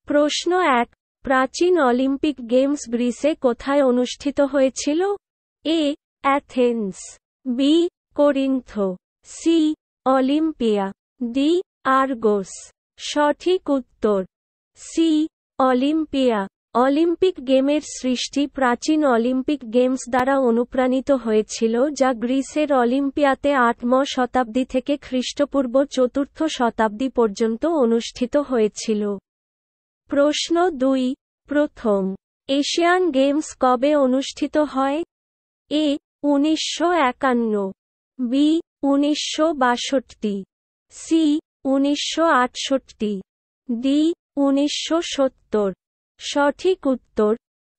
প্রশ্ন ১, প্রাচীন Olympic games গ্রিসে কোথায় অনুষ্ঠিত হয়েছিল? A. Athens, B. Corinth, C. Olympia, D. Argos. সঠিক উত্তর সি. অলিম্পিয়া। অলিম্পিক গেমের সৃষ্টি প্রাচীন অলিম্পিক গেমস দ্বারা অনুপ্রাণিত হয়েছিল যা গ্রিসের অলিম্পিয়াতে ৮ম শতাব্দী থেকে খ্রিস্টপূর্ব ৪র্থ শতাব্দী পর্যন্ত অনুষ্ঠিত হয়েছিল। প্রশ্ন ২, প্রথম এশিয়ান গেমস কবে অনুষ্ঠিত হয়? এ. ১৯৫১, বি. ১৯৬২, সি. ১৯৬৮, ডি. ১৯৭০। সঠিক উত্তর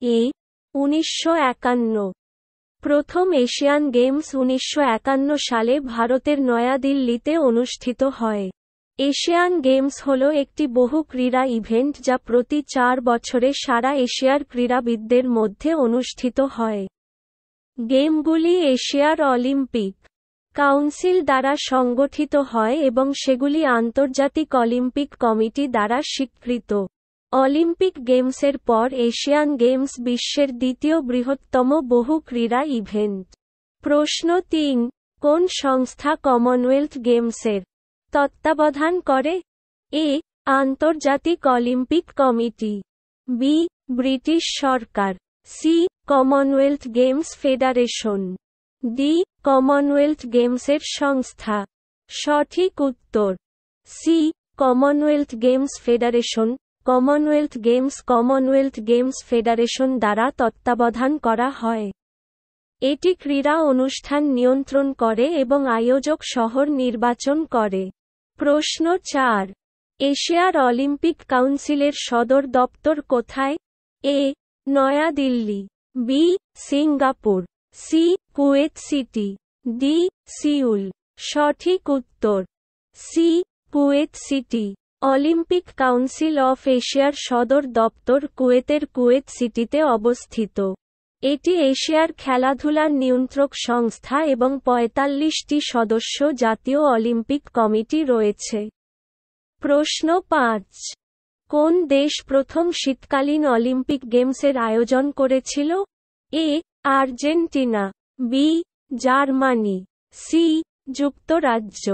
এ. ১৯৫১। প্রথম এশিয়ান গেমস ১৯৫১ সালে ভারতের নয়াদিল্লিতে অনুষ্ঠিত হয়। এশিয়ান গেমস হল একটি বহু ক্রীড়া ইভেন্ট যা প্রতি ৪ বছরে সারা এশিয়ার ক্রীড়াবিদদের মধ্যে অনুষ্ঠিত হয়। গেমগুলি এশিয়ার অলিম্পিক কাউন্সিল দ্বারা সংগঠিত হয় এবং সেগুলি আন্তর্জাতিক অলিম্পিক কমিটি দ্বারা স্বীকৃত। অলিম্পিক গেমসের পর এশিয়ান গেমস বিশ্বের দ্বিতীয় বৃহত্তম বহু ক্রীড়া ইভেন্ট। প্রশ্ন ৩, কোন সংস্থা কমনওয়েলথ গেমসের তত্ত্বাবধান করে? এ. আন্তর্জাতিক অলিম্পিক কমিটি, বি. ব্রিটিশ সরকার, C. Commonwealth games federation, D. Commonwealth গেমসের সংস্থা। সঠিক উত্তর C. Commonwealth games federation. Commonwealth games federation দ্বারা তত্ত্বাবধান করা হয়। এটি ক্রীড়া অনুষ্ঠান নিয়ন্ত্রণ করে এবং আয়োজক শহর নির্বাচন করে। প্রশ্ন ৪, এশিয়ার অলিম্পিক কাউন্সিলের সদর দপ্তর কোথায়? A. Nayadilli, B. Singapore, C. Kuwait city, D. Seoul. সঠিক উত্তর C. Kuwait city. Olympic council of এশিয়ার সদর দপ্তর কুয়েতের কুয়েত সিটিতে অবস্থিত। এটি এশিয়ার খেলাধুলার নিয়ন্ত্রক সংস্থা এবং ৪৫টি সদস্য জাতীয় অলিম্পিক কমিটি রয়েছে। প্রশ্ন ৫, কোন দেশ প্রথম শীতকালীন অলিম্পিক গেমসের আয়োজন করেছিল? A. Argentina, B. Germany, C. যুক্তরাজ্য,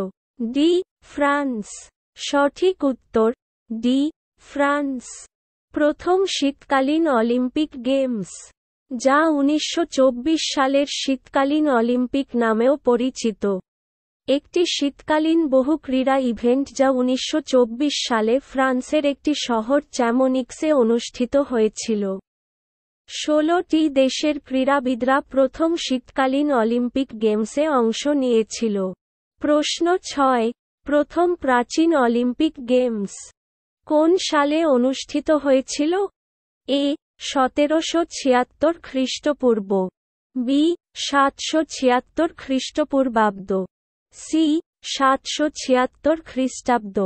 ডি. ফ্রান্স। সঠিক উত্তর ডি. ফ্রান্স। প্রথম শীতকালীন অলিম্পিক গেমস, যা ১৯২৪ সালের শীতকালীন অলিম্পিক নামেও পরিচিত, একটি শীতকালীন বহু ক্রীড়া ইভেন্ট যা ১৯২৪ সালে ফ্রান্সের একটি শহর চ্যামনিক্সে অনুষ্ঠিত হয়েছিল। ১৬টি দেশের ক্রীড়াবিদরা প্রথম শীতকালীন অলিম্পিক গেমসে অংশ নিয়েছিল। প্রশ্ন ৬, প্রথম প্রাচীন অলিম্পিক গেমস কোন সালে অনুষ্ঠিত হয়েছিল? এ. ১৭৭৬ খ্রিস্টপূর্ব, বি. ৭৭৬ খ্রিস্টপূর্বাব্দ, সি. ৭৭৬ খ্রিস্টাব্দ,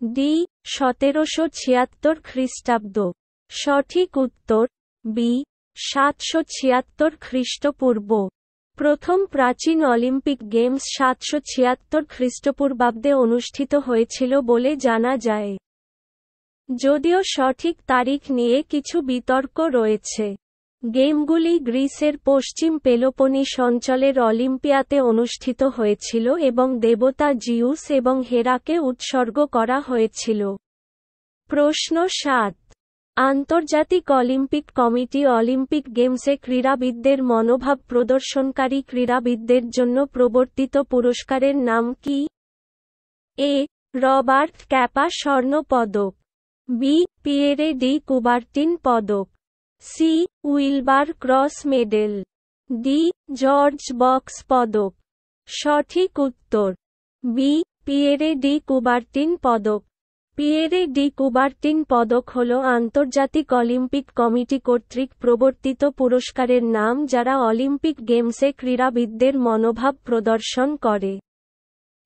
ডি. ১৭৭৬ খ্রিস্টাব্দ। সঠিক উত্তর বি. ৭৭৬ খ্রিস্টপূর্ব। প্রথম প্রাচীন অলিম্পিক গেমস ৭৭৬ খ্রিস্টপূর্বাব্দে অনুষ্ঠিত হয়েছিল বলে জানা যায়, যদিও সঠিক তারিখ নিয়ে কিছু বিতর্ক রয়েছে। গেমগুলি গ্রিসের পশ্চিম পেলোপনিস অঞ্চলের অলিম্পিয়াতে অনুষ্ঠিত হয়েছিল এবং দেবতা জিউস এবং হেরাকে উৎসর্গ করা হয়েছিল। প্রশ্ন ৭, আন্তর্জাতিক অলিম্পিক কমিটি অলিম্পিক গেমসে ক্রীড়াবিদদের মনোভাব প্রদর্শনকারী ক্রীড়াবিদদের জন্য প্রবর্তিত পুরস্কারের নাম কি? এ. রবার্ট ক্যাপা স্বর্ণ পদক, বি. পিয়েরে ডি কুবার্টিন পদক, C. Wilbur Cross medal, D. George Box পদক। সঠিক উত্তর বি. পিয়েরে ডি কুবার্টিন পদক। পিয়েরে ডি কুবার্টিন পদক হল আন্তর্জাতিক অলিম্পিক কমিটি কর্তৃক প্রবর্তিত পুরস্কারের নাম যারা অলিম্পিক গেমসে ক্রীড়াবিদদের মনোভাব প্রদর্শন করে।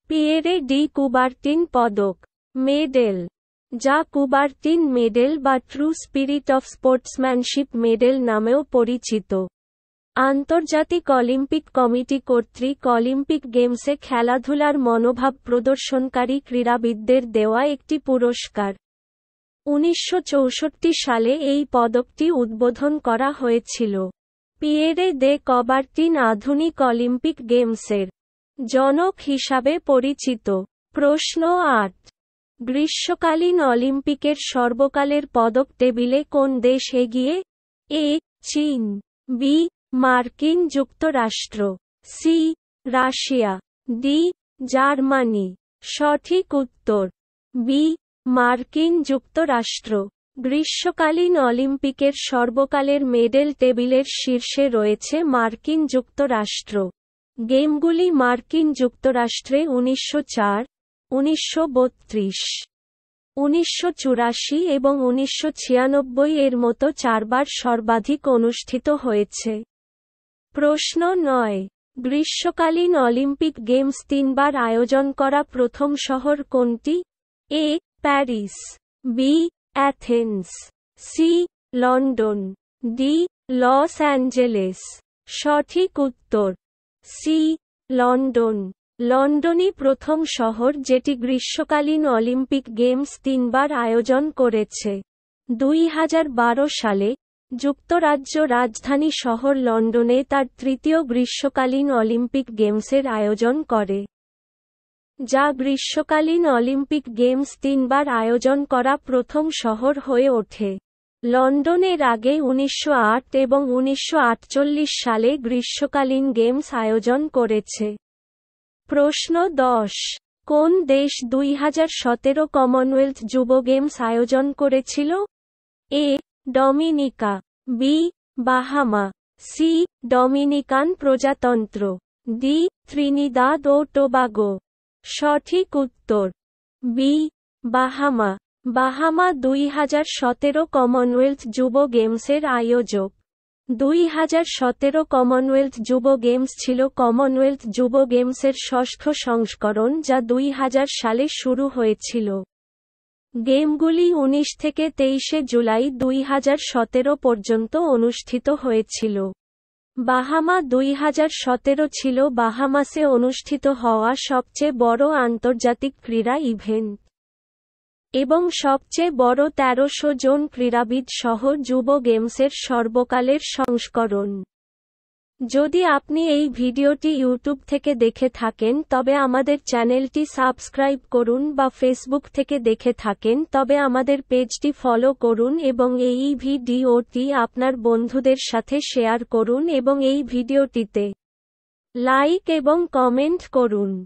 পিয়েরে ডি কুবার্টিন পদক, মেডেল, যা কুবার্টিন মেডেল বা true spirit of sportsmanship medal নামেও পরিচিত, আন্তর্জাতিক অলিম্পিক কমিটি কর্তৃক অলিম্পিক গেমসে খেলাধুলার মনোভাব প্রদর্শনকারী ক্রীড়াবিদদের দেওয়া একটি পুরস্কার। 1964 সালে এই পদকটি উদ্বোধন করা হয়েছিল। পিয়েরে দে কবার্টিন আধুনিক অলিম্পিক গেমসের জনক হিসাবে পরিচিত। প্রশ্ন ৮। গ্রীষ্মকালীন অলিম্পিকের সর্বকালের পদক টেবিলে কোন দেশ এগিয়ে? এ. চীন, বি. মার্কিন যুক্তরাষ্ট্র, সি. Russia, D. জার্মানি। সঠিক উত্তর বি. মার্কিন যুক্তরাষ্ট্র। গ্রীষ্মকালীন অলিম্পিকের সর্বকালের মেডেল টেবিলের শীর্ষে রয়েছে মার্কিন যুক্তরাষ্ট্র। গেমগুলি মার্কিন যুক্তরাষ্ট্রে 1904, 1932, 1984 এবং 1996 এর মতো 4 বার সর্বাধিক অনুষ্ঠিত হয়েছে। প্রশ্ন 9। গ্রীষ্মকালীন অলিম্পিক গেমস 3 বার আয়োজন করা প্রথম শহর কোনটি? A. Paris, B. Athens, C. London, D. Los Angeles উত্তর সি. লন্ডন। লন্ডনই প্রথম শহর যেটি গ্রীষ্মকালীন অলিম্পিক গেমস 3 বার আয়োজন করেছে। 2012 সালে যুক্তরাজ্য রাজধানী শহর লন্ডনে তার তৃতীয় গ্রীষ্মকালীন অলিম্পিক গেমসের আয়োজন করে, যা গ্রীষ্মকালীন অলিম্পিক গেমস 3 বার আয়োজন করা প্রথম শহর হয়ে ওঠে। লন্ডনের আগে 1908 এবং 1948 সালে গ্রীষ্মকালীন গেমস আয়োজন করেছে। প্রশ্ন 10। কোন দেশ 2017 কমনওয়েলথ যুব গেমস আয়োজন করেছিল? A. Dominica, B. Bahama, C. Dominican প্রজাতন্ত্র, ডি. ত্রিনিদাদ ও টোবাগো। সঠিক উত্তর বি. বাহামা। বাহামা 2017 কমনওয়েলথ যুব গেমসের আয়োজক। 2017 কমনওয়েলথ যুব গেমস ছিল কমনওয়েলথ যুব গেমসের ষষ্ঠ সংস্করণ যা 2000 সালে শুরু হয়েছিল। গেমগুলি 19 থেকে 23 জুলাই 2017 পর্যন্ত অনুষ্ঠিত হয়েছিল। বাহামা 2017 ছিল বাহামাসে অনুষ্ঠিত হওয়া সবচেয়ে বড় আন্তর্জাতিক ক্রীড়া ইভেন্ট এবং সবচেয়ে বড় 1300 জন ক্রীড়াবিদ সহ যুব গেমসের সর্বকালের সংস্করণ। যদি আপনি এই ভিডিওটি ইউটিউব থেকে দেখে থাকেন তবে আমাদের চ্যানেলটি সাবস্ক্রাইব করুন, বা ফেসবুক থেকে দেখে থাকেন তবে আমাদের পেজটি ফলো করুন এবং এই ভিডিওটি আপনার বন্ধুদের সাথে শেয়ার করুন এবং এই ভিডিওটিতে লাইক এবং কমেন্ট করুন।